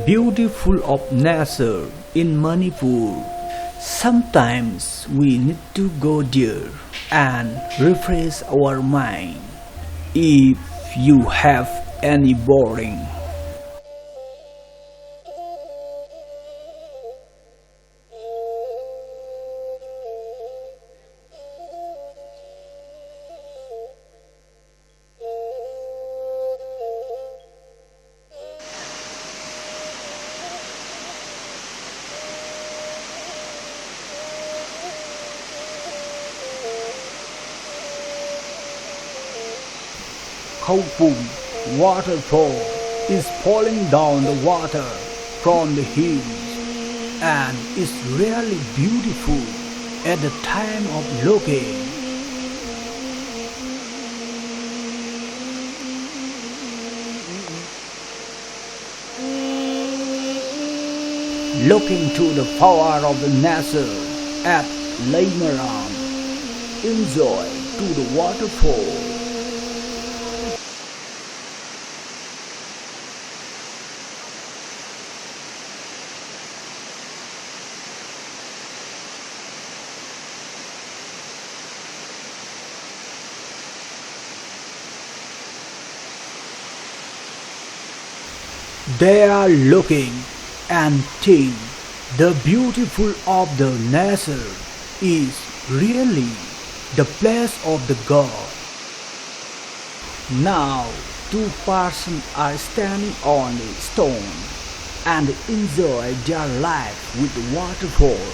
Beautiful of nature in Manipur. Sometimes we need to go there and refresh our mind. If you have any boring, Khopum waterfall is falling down the water from the hills and is really beautiful at the time of looking. Looking to the power of the nature at Leimaram, enjoy to the waterfall. They are looking and think the beautiful of the nature is really the place of the God. Now 2 persons are standing on a stone and enjoy their life with the waterfall.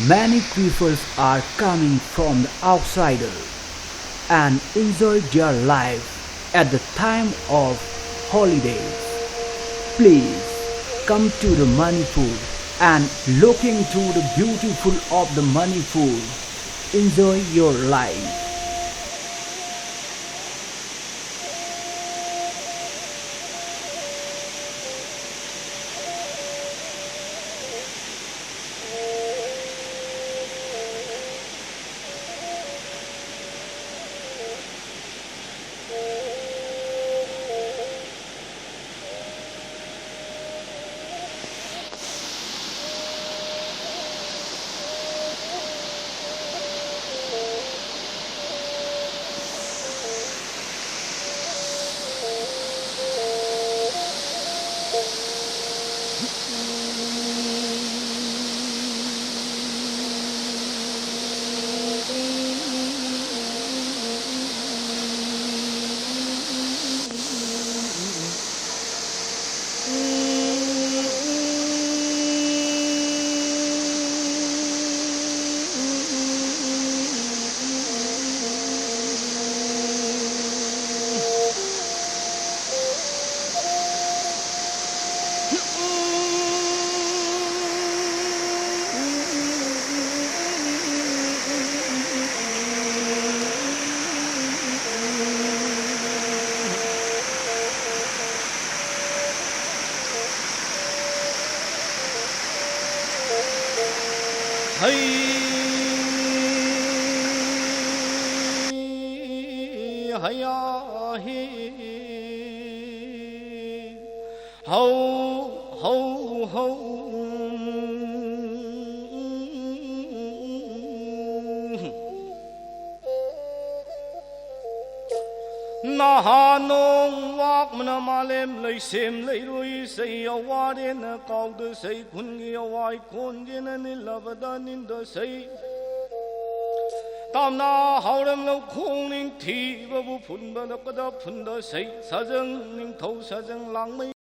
Many people are coming from the outsider and enjoy their life at the time of holidays. Please come to the Manipur and looking to the beautiful of the Manipur. Enjoy your life. Nahanong wak manamalem lay sem lay rui say awaren na kauda say kungi awai kondina nilavada ninda say tamna haurem lo khong ning thi babu phun ba da say sajang ning thau sajang lang mai